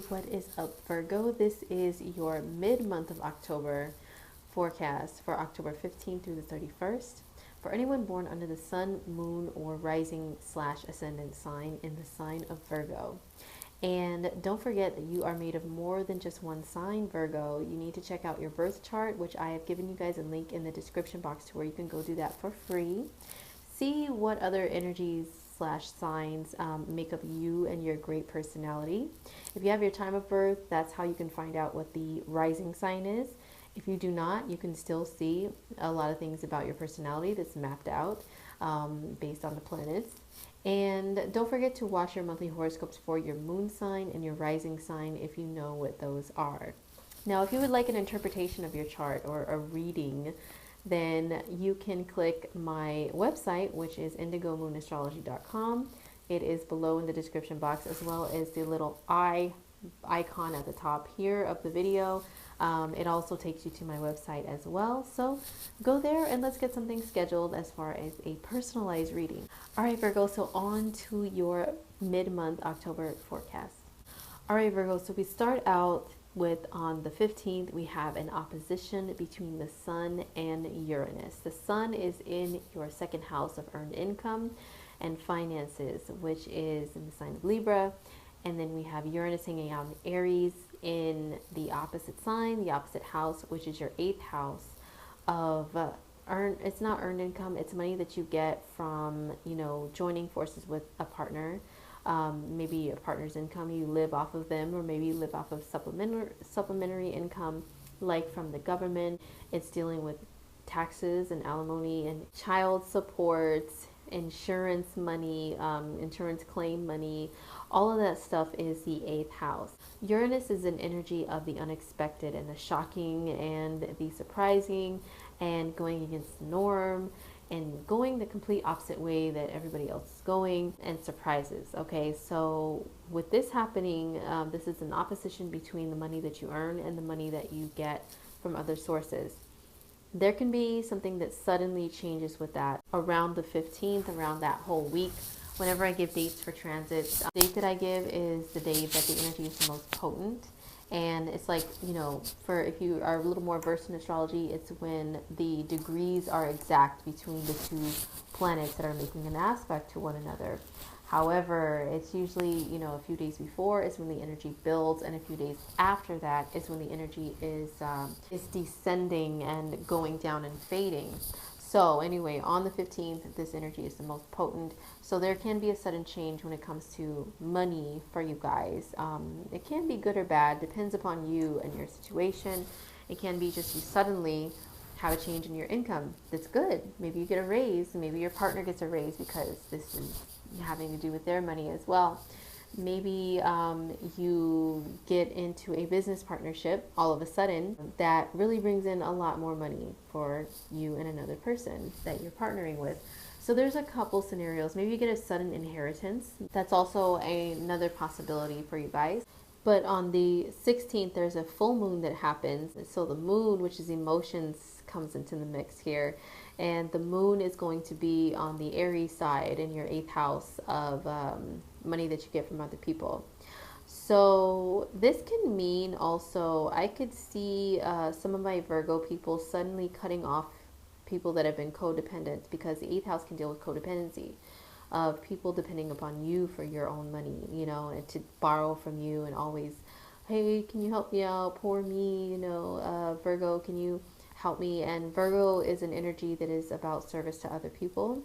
what is up, Virgo? This is your mid-month of October forecast for October 15th through the 31st. For anyone born under the sun, moon, or rising / ascendant sign in the sign of Virgo. And don't forget that you are made of more than just one sign, Virgo. You need to check out your birth chart, which I have given you guys a link in the description box to where you can go do that for free. See what other energies / signs make up you and your great personality. If you have your time of birth, that's how you can find out what the rising sign is. If you do not, you can still see a lot of things about your personality that's mapped out based on the planets. And don't forget to watch your monthly horoscopes for your moon sign and your rising sign if you know what those are. Now, if you would like an interpretation of your chart or a reading, then you can click my website, which is indigomoonastrology.com. It is below in the description box, as well as the little icon at the top here of the video. It also takes you to my website as well. So go there and let's get something scheduled as far as a personalized reading. All right, Virgo, so on to your mid-month October forecast. All right, Virgo, so we start out with on the 15th, we have an opposition between the Sun and Uranus. The Sun is in your second house of earned income and finances, which is in the sign of Libra. And then we have Uranus hanging out in Aries in the opposite sign, the opposite house, which is your 8th house of it's not earned income, it's money that you get from, joining forces with a partner. Maybe a partner's income, you live off of them, or maybe you live off of supplementary income, like from the government. It's dealing with taxes and alimony and child support, insurance money, insurance claim money. All of that stuff is the 8th house. Uranus is an energy of the unexpected and the shocking and the surprising and going against the norm and going the complete opposite way that everybody else is going, and surprises. Okay, so with this happening, this is an opposition between the money that you earn and the money that you get from other sources. There can be something that suddenly changes with that around the 15th, around that whole week. Whenever I give dates for transits, the date that I give is the day that the energy is the most potent. And it's like, for if you are a little more versed in astrology, it's when the degrees are exact between the two planets that are making an aspect to one another. However, it's usually, a few days before is when the energy builds, and a few days after that is when the energy is descending and going down and fading. So anyway, on the 15th, this energy is the most potent. So there can be a sudden change when it comes to money for you guys. It can be good or bad, depends upon you and your situation. It can be just you suddenly have a change in your income. That's good. Maybe you get a raise. Maybe your partner gets a raise because this is having to do with their money as well. Maybe you get into a business partnership all of a sudden that really brings in a lot more money for you and another person that you're partnering with. So there's a couple scenarios. Maybe you get a sudden inheritance. That's also another possibility for you guys. But on the 16th, there's a full moon that happens. So the moon, which is emotions, comes into the mix here. And the moon is going to be on the Aries side in your 8th house of money that you get from other people. So this can mean also, I could see some of my Virgo people suddenly cutting off people that have been codependent, because the 8th house can deal with codependency of people depending upon you for your own money, and to borrow from you and always, hey, can you help me out? Poor me, Virgo, can you help me? And Virgo is an energy that is about service to other people.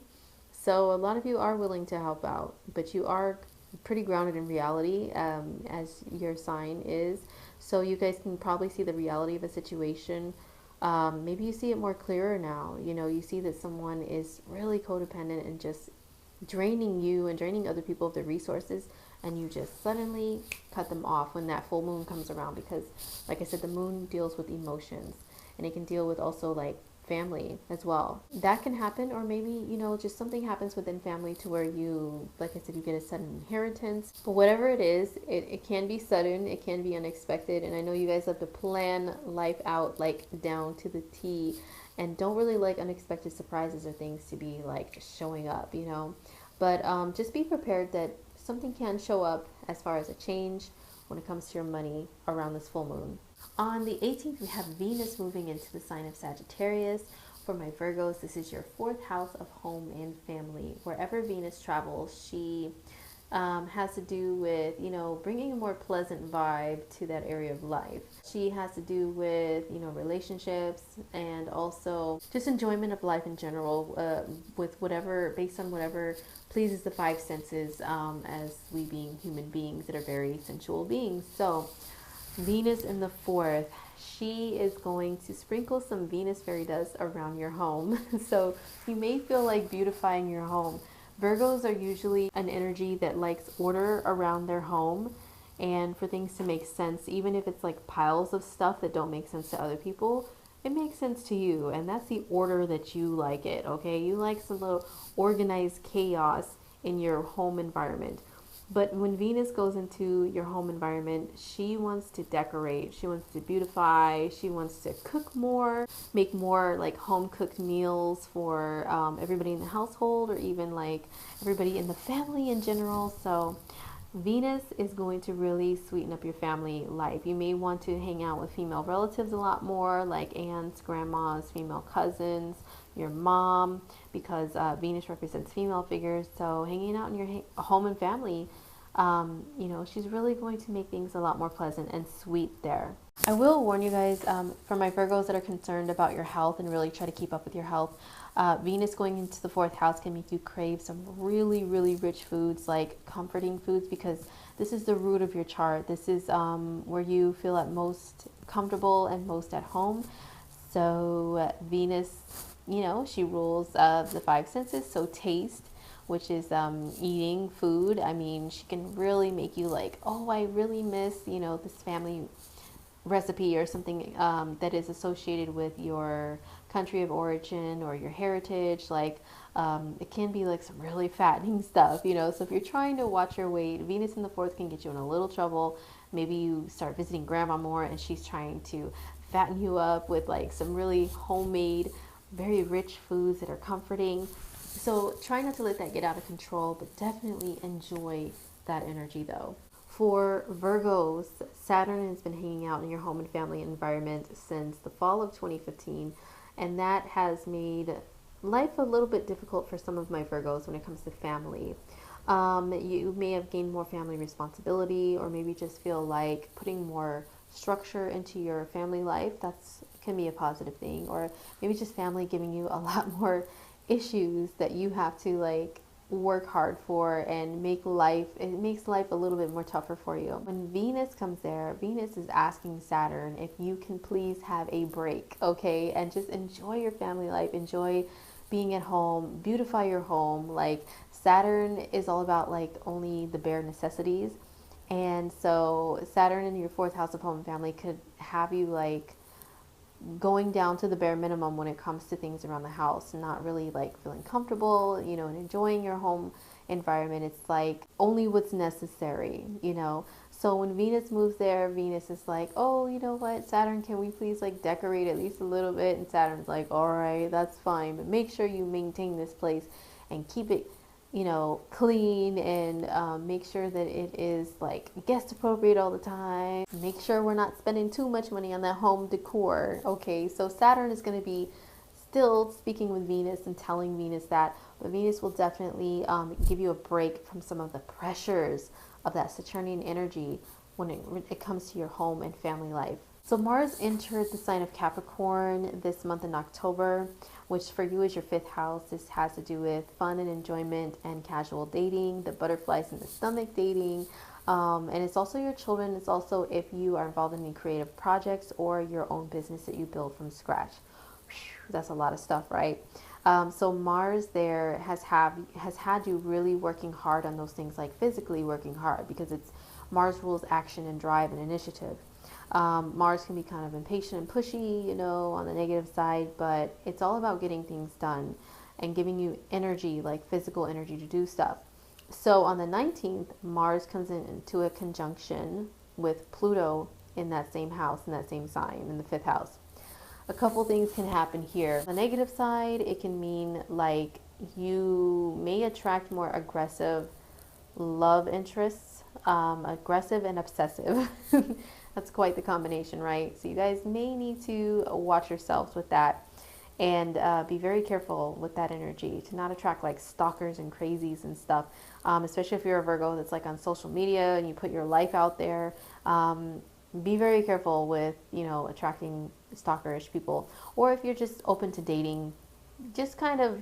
So a lot of you are willing to help out, but you are pretty grounded in reality, as your sign is. So you guys can probably see the reality of a situation. Maybe you see it more clearer now. You see that someone is really codependent and just draining you and draining other people of their resources, and you just suddenly cut them off when that full moon comes around, because like I said, the moon deals with emotions, and it can deal with also like family as well. That can happen, or maybe just something happens within family to where you, like I said, you get a sudden inheritance. But whatever it is, it can be sudden, it can be unexpected. And I know you guys love to plan life out like down to the T, and don't really like unexpected surprises or things to be like showing up, But just be prepared that something can show up as far as a change when it comes to your money around this full moon. On the 18th, we have Venus moving into the sign of Sagittarius. For my Virgos, this is your fourth house of home and family. Wherever Venus travels, she has to do with, bringing a more pleasant vibe to that area of life. She has to do with, relationships and also just enjoyment of life in general, with whatever, based on whatever pleases the five senses, as we being human beings that are very sensual beings. So Venus in the fourth, she is going to sprinkle some Venus fairy dust around your home. So you may feel like beautifying your home. Virgos are usually an energy that likes order around their home and for things to make sense, even if it's like piles of stuff that don't make sense to other people. It makes sense to you, and that's the order that you like it, okay? You like some little organized chaos in your home environment. But when Venus goes into your home environment, she wants to decorate, she wants to beautify, she wants to cook more, make more like home cooked meals for everybody in the household, or even like everybody in the family in general. So Venus is going to really sweeten up your family life. You may want to hang out with female relatives a lot more, like aunts, grandmas, female cousins, your mom, because Venus represents female figures. So hanging out in your home and family, she's really going to make things a lot more pleasant and sweet there. I will warn you guys, for my Virgos that are concerned about your health and really try to keep up with your health, Venus going into the fourth house can make you crave some really, really rich foods, like comforting foods, because this is the root of your chart. This is where you feel at most comfortable and most at home. So Venus, she rules the five senses. So taste, which is eating food. I mean, she can really make you like, oh, I really miss, this family recipe or something that is associated with your country of origin or your heritage. Like it can be like some really fattening stuff, so if you're trying to watch your weight, Venus in the fourth can get you in a little trouble. Maybe you start visiting grandma more and she's trying to fatten you up with like some really homemade, very rich foods that are comforting. So try not to let that get out of control, but definitely enjoy that energy though. For Virgos, Saturn has been hanging out in your home and family environment since the fall of 2015, and that has made life a little bit difficult for some of my Virgos when it comes to family. You may have gained more family responsibility, or maybe just feel like putting more structure into your family life. That's can be a positive thing, or maybe just family giving you a lot more issues that you have to like work hard for and makes life a little bit more tougher for you. When Venus comes there, Venus is asking Saturn if you can please have a break, okay, and just enjoy your family life, enjoy being at home, beautify your home. Like Saturn is all about like only the bare necessities, and so Saturn in your fourth house of home and family could have you like going down to the bare minimum when it comes to things around the house, not really like feeling comfortable, and enjoying your home environment. It's like only what's necessary, So when Venus moves there, Venus is like, oh, you know what, Saturn, can we please like decorate at least a little bit? And Saturn's like, all right, that's fine, but make sure you maintain this place and keep it clean, and make sure that it is like guest appropriate all the time. Make sure we're not spending too much money on that home decor. Okay, so Saturn is going to be still speaking with Venus and telling Venus that, but Venus will definitely give you a break from some of the pressures of that Saturnian energy when it comes to your home and family life. So Mars entered the sign of Capricorn this month in October, which for you is your fifth house. This has to do with fun and enjoyment and casual dating, the butterflies in the stomach dating. And it's also your children. It's also if you are involved in any creative projects or your own business that you build from scratch. Whew, that's a lot of stuff, right? So Mars there has had you really working hard on those things, like physically working hard, because it's Mars rules action and drive and initiative. Mars can be kind of impatient and pushy, on the negative side, but it's all about getting things done and giving you energy, like physical energy to do stuff. So on the 19th, Mars comes into a conjunction with Pluto in that same house, in that same sign, in the fifth house. A couple things can happen here. On the negative side, it can mean like you may attract more aggressive love interests aggressive and obsessive. That's quite the combination, right? So you guys may need to watch yourselves with that, and be very careful with that energy to not attract like stalkers and crazies and stuff, especially if you're a Virgo that's like on social media and you put your life out there. Be very careful with, attracting stalkerish people, or if you're just open to dating, just kind of,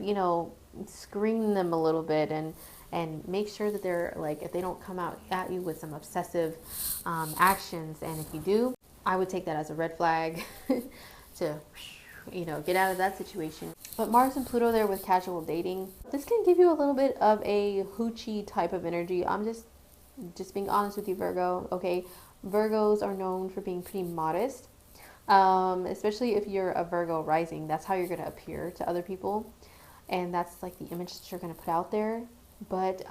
screen them a little bit, and make sure that they're like, if they don't come out at you with some obsessive actions, and if you do, I would take that as a red flag to, get out of that situation. But Mars and Pluto there with casual dating, this can give you a little bit of a hoochie type of energy. I'm just being honest with you, Virgo. Okay, Virgos are known for being pretty modest, especially if you're a Virgo rising. That's how you're going to appear to other people, and that's like the image that you're going to put out there. But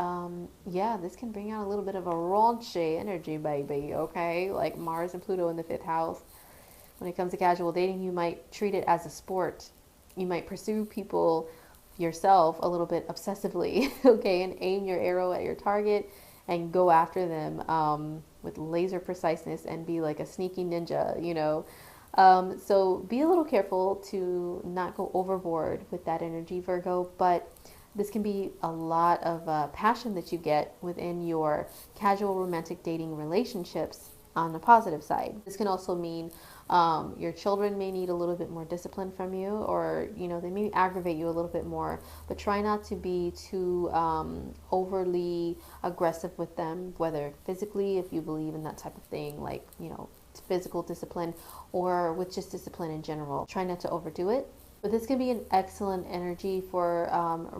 yeah, this can bring out a little bit of a raunchy energy, baby. Okay, like Mars and Pluto in the 5th house. When it comes to casual dating, you might treat it as a sport. You might pursue people yourself a little bit obsessively, okay, and aim your arrow at your target and go after them with laser preciseness and be like a sneaky ninja. So be a little careful to not go overboard with that energy, Virgo, but this can be a lot of passion that you get within your casual romantic dating relationships on the positive side. This can also mean your children may need a little bit more discipline from you, or they may aggravate you a little bit more, but try not to be too overly aggressive with them, whether physically, if you believe in that type of thing, like physical discipline, or with just discipline in general. Try not to overdo it. But this can be an excellent energy for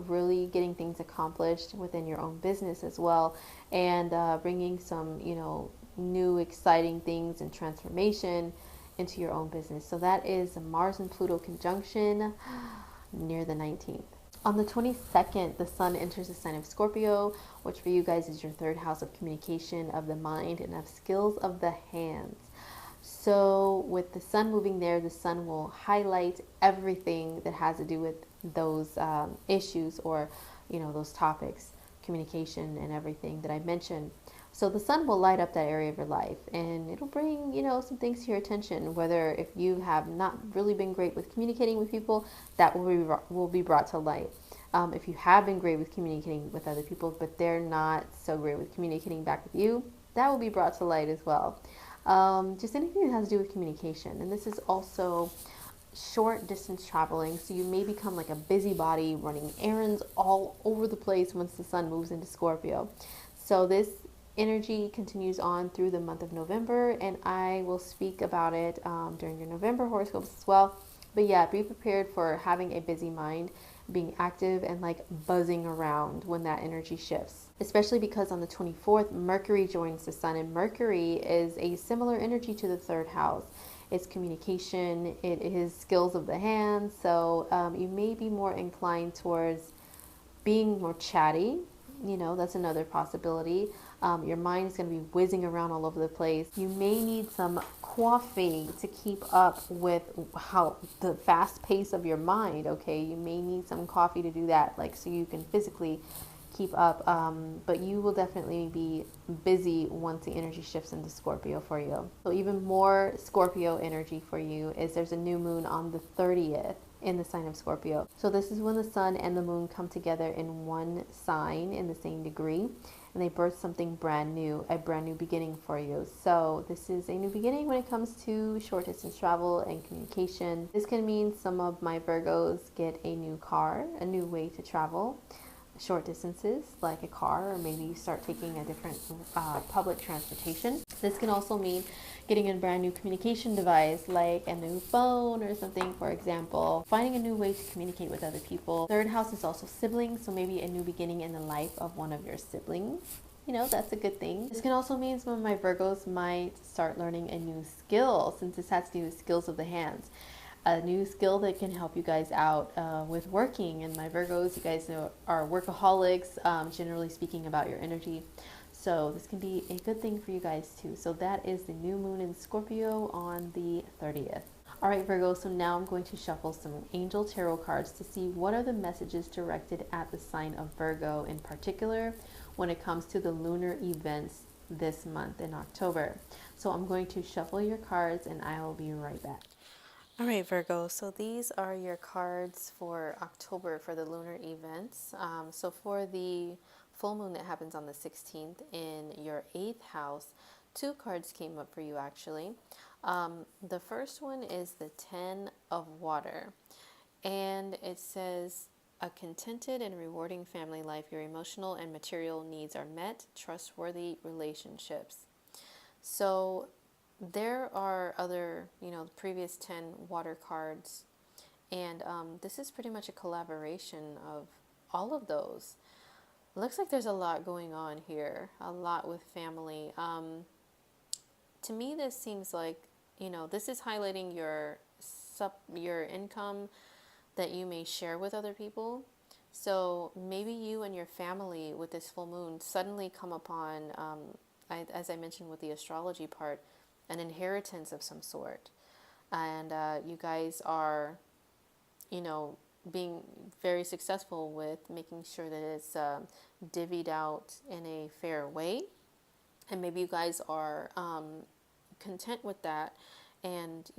really getting things accomplished within your own business as well, and bringing some new exciting things and transformation into your own business. So that is Mars and Pluto conjunction near the 19th. On the 22nd, the sun enters the sign of Scorpio, which for you guys is your 3rd house of communication, of the mind, and of skills of the hands. So with the sun moving there, the sun will highlight everything that has to do with those issues, or those topics, communication and everything that I mentioned. So the sun will light up that area of your life, and it'll bring, some things to your attention. Whether if you have not really been great with communicating with people, that will be brought to light. If you have been great with communicating with other people, but they're not so great with communicating back with you, that will be brought to light as well. Just anything that has to do with communication. And this is also short distance traveling, so you may become like a busybody running errands all over the place once the sun moves into Scorpio. So this energy continues on through the month of November, and I will speak about it during your November horoscopes as well. But yeah, be prepared for having a busy mind, being active and like buzzing around when that energy shifts, especially because on the 24th Mercury joins the sun, and Mercury is a similar energy to the 3rd house. It's communication, it is skills of the hands. So you may be more inclined towards being more chatty. That's another possibility. Your mind is going to be whizzing around all over the place. You may need some coffee to keep up with how the fast pace of your mind. Okay, you may need some coffee to do that, like so you can physically keep up. But you will definitely be busy once the energy shifts into Scorpio for you. So even more Scorpio energy for you is there's a new moon on the 30th in the sign of Scorpio. So this is when the sun and the moon come together in one sign in the same degree, and they birth something brand new, a brand new beginning for you. So this is a new beginning when it comes to short distance travel and communication. This can mean some of my Virgos get a new car, a new way to travel short distances, like a car, or maybe you start taking a different public transportation. This can also mean getting a brand new communication device, like a new phone or something, for example. Finding a new way to communicate with other people. 3rd house is also siblings, so maybe a new beginning in the life of one of your siblings. That's a good thing. This can also mean some of my Virgos might start learning a new skill, since this has to do with skills of the hands. A new skill that can help you guys out with working. And my Virgos, you guys know, are workaholics, generally speaking about your energy. So this can be a good thing for you guys too. So that is the new moon in Scorpio on the 30th. All right, Virgo, so now I'm going to shuffle some angel tarot cards to see what are the messages directed at the sign of Virgo in particular when it comes to the lunar events this month in October. So I'm going to shuffle your cards and I will be right back. All right, Virgo, so these are your cards for October for the lunar events. So for the full moon that happens on the 16th in your 8th house, two cards came up for you actually. The first one is the 10 of Water, and it says, a contented and rewarding family life, your emotional and material needs are met, trustworthy relationships. So there are other, the previous 10 water cards, and this is pretty much a collaboration of all of those. Looks like there's a lot going on here, a lot with family. To me, this seems like, this is highlighting your income that you may share with other people. So maybe you and your family with this full moon suddenly come upon, as I mentioned with the astrology part, an inheritance of some sort. And you guys are, being very successful with making sure that it's divvied out in a fair way. And maybe you guys are content with that and,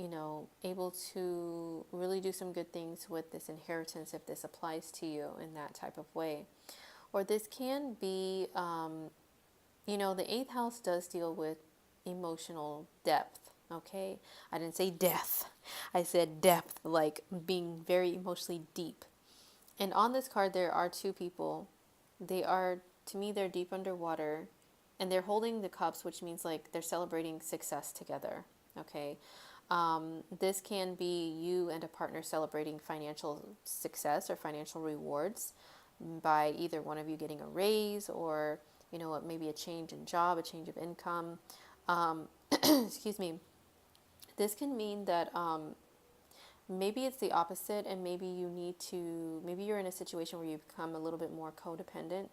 able to really do some good things with this inheritance if this applies to you in that type of way. Or this can be, the 8th house does deal with emotional depth. Okay, I didn't say death, I said depth, like being very emotionally deep. And on this card there are two people. They are, to me, they're deep underwater and they're holding the cups, which means like they're celebrating success together. Okay, this can be you and a partner celebrating financial success or financial rewards by either one of you getting a raise, or maybe a change in job, a change of income. Excuse me. This can mean that maybe it's the opposite, and maybe you're in a situation where you become a little bit more codependent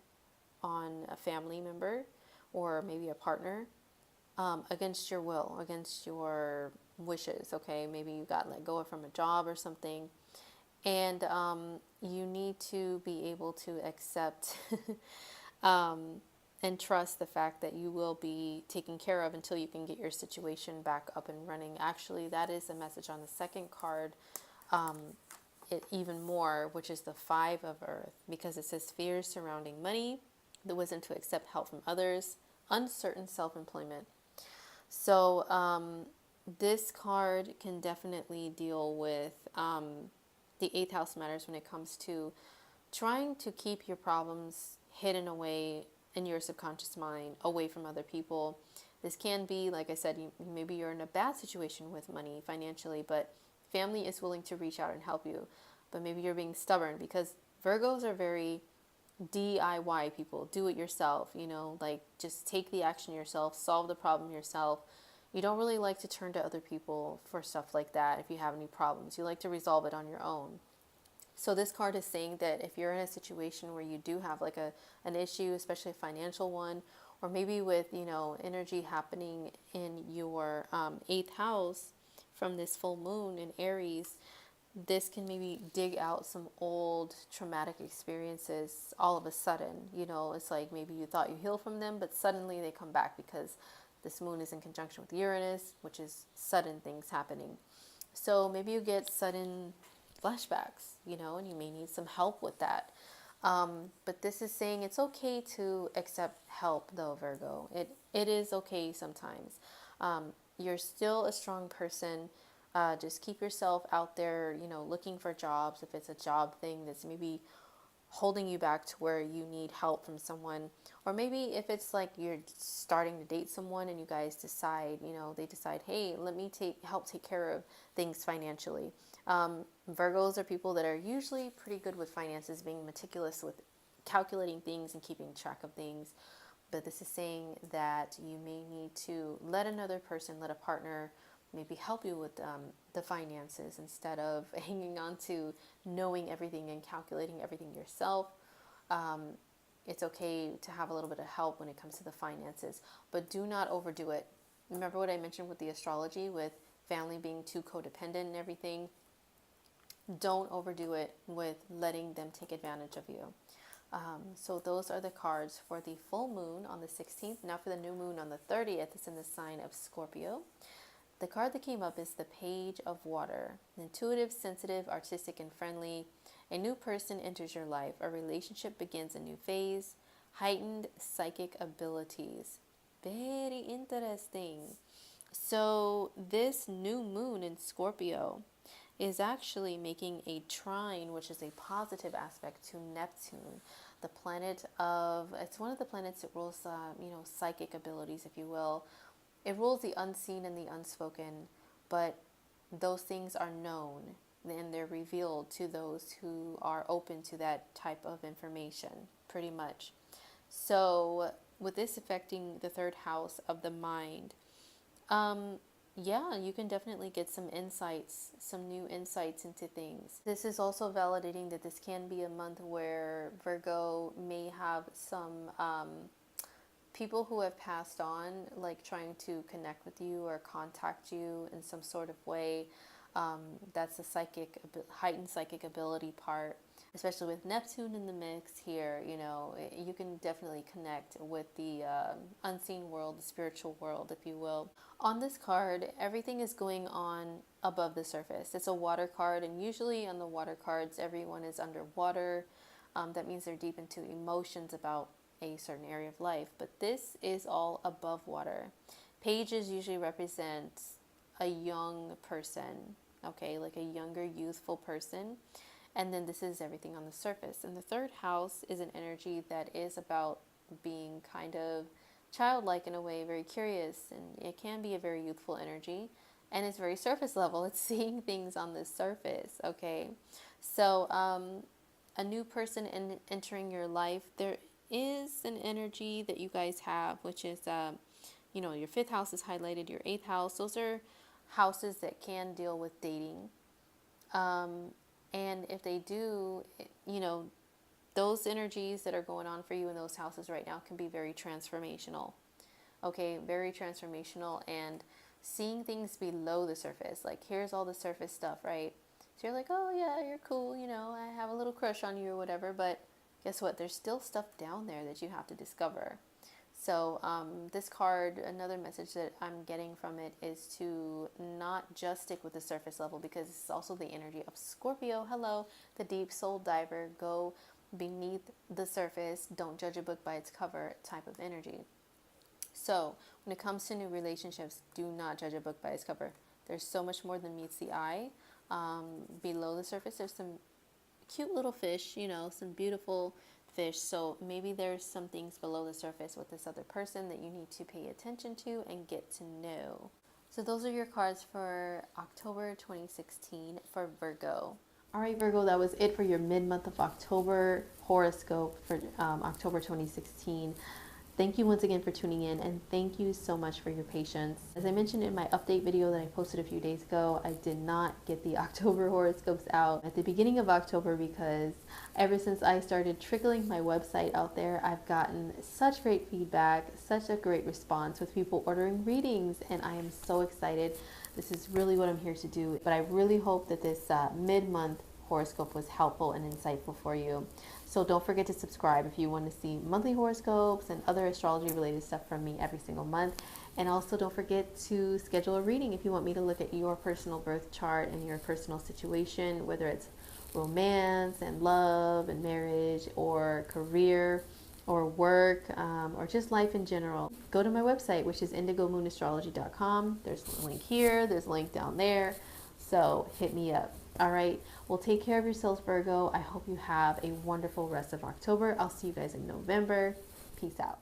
on a family member or maybe a partner, against your will, against your wishes. Okay, maybe you got let go from a job or something, and you need to be able to accept and trust the fact that you will be taken care of until you can get your situation back up and running. Actually, that is a message on the second card, even more, which is the 5 of Earth, because it says fears surrounding money, the wisdom to accept help from others, uncertain self-employment. So this card can definitely deal with the 8th house matters when it comes to trying to keep your problems hidden away in your subconscious mind, away from other people. This can be, like I said, maybe you're in a bad situation with money financially, but family is willing to reach out and help you. But maybe you're being stubborn, because Virgos are very DIY people, do it yourself, like just take the action yourself, solve the problem yourself. You don't really like to turn to other people for stuff like that. If you have any problems, you like to resolve it on your own. So this card is saying that if you're in a situation where you do have like an issue, especially a financial one, or maybe with, energy happening in your 8th house from this full moon in Aries, this can maybe dig out some old traumatic experiences all of a sudden. It's like maybe you thought you healed from them, but suddenly they come back because this moon is in conjunction with Uranus, which is sudden things happening. So maybe you get sudden flashbacks, and you may need some help with that. But this is saying it's okay to accept help, though, Virgo. It is okay sometimes. You're still a strong person. Just keep yourself out there, looking for jobs. If it's a job thing that's maybe holding you back to where you need help from someone, or maybe if it's like you're starting to date someone and you guys decide, they decide, hey, let me help take care of things financially. Virgos are people that are usually pretty good with finances, being meticulous with calculating things and keeping track of things. But this is saying that you may need to let another person, let a partner maybe help you with the finances, instead of hanging on to knowing everything and calculating everything yourself. It's okay to have a little bit of help when it comes to the finances, but do not overdo it. Remember what I mentioned with the astrology, with family being too codependent and everything? Don't overdo it with letting them take advantage of you. So those are the cards for the full moon on the 16th. Now for the new moon on the 30th, it's in the sign of Scorpio. The card that came up is the Page of Water. Intuitive, sensitive, artistic, and friendly. A new person enters your life. A relationship begins a new phase. Heightened psychic abilities. Very interesting. So this new moon in Scorpio is actually making a trine, which is a positive aspect to Neptune, the planet of, it's one of the planets that rules, psychic abilities, if you will. It rules the unseen and the unspoken, but those things are known and they're revealed to those who are open to that type of information, pretty much. So, with this affecting the third house of the mind, yeah, you can definitely get some insights, some new insights into things. This is also validating that this can be a month where Virgo may have some people who have passed on, like trying to connect with you or contact you in some sort of way. That's the heightened psychic ability part. Especially with Neptune in the mix here, you can definitely connect with the unseen world, the spiritual world, if you will. On this card, everything is going on above the surface. It's a water card, and usually on the water cards, everyone is underwater. That means they're deep into emotions about a certain area of life, but this is all above water. Pages usually represent a young person, okay, like a younger, youthful person. And then this is everything on the surface. And the third house is an energy that is about being kind of childlike in a way, very curious, and it can be a very youthful energy. And it's very surface level. It's seeing things on the surface, okay? So a new person entering your life, there is an energy that you guys have, which is, your fifth house is highlighted, your eighth house. Those are houses that can deal with dating. And if they do, those energies that are going on for you in those houses right now can be very transformational. Okay, very transformational, and seeing things below the surface. Like, here's all the surface stuff, right? So you're like, oh yeah, you're cool, I have a little crush on you or whatever, but guess what? There's still stuff down there that you have to discover. So this card, another message that I'm getting from it is to not just stick with the surface level, because it's also the energy of Scorpio. Hello, the deep soul diver. Go beneath the surface. Don't judge a book by its cover type of energy. So when it comes to new relationships, do not judge a book by its cover. There's so much more than meets the eye. Below the surface, there's some cute little fish, some beautiful fish. So maybe there's some things below the surface with this other person that you need to pay attention to and get to know. So those are your cards for October 2016 for Virgo. All right, Virgo, that was it for your mid-month of October horoscope for October 2016. Thank you once again for tuning in, and thank you so much for your patience. As I mentioned in my update video that I posted a few days ago, I did not get the October horoscopes out at the beginning of October because ever since I started trickling my website out there, I've gotten such great feedback, such a great response with people ordering readings, and I am so excited. This is really what I'm here to do, but I really hope that this mid-month horoscope was helpful and insightful for you. So don't forget to subscribe if you want to see monthly horoscopes and other astrology related stuff from me every single month. And also don't forget to schedule a reading if you want me to look at your personal birth chart and your personal situation, whether it's romance and love and marriage or career or work or just life in general. Go to my website, which is indigomoonastrology.com. There's a link here, there's a link down there. So hit me up. All right. Well, take care of yourselves, Virgo. I hope you have a wonderful rest of October. I'll see you guys in November. Peace out.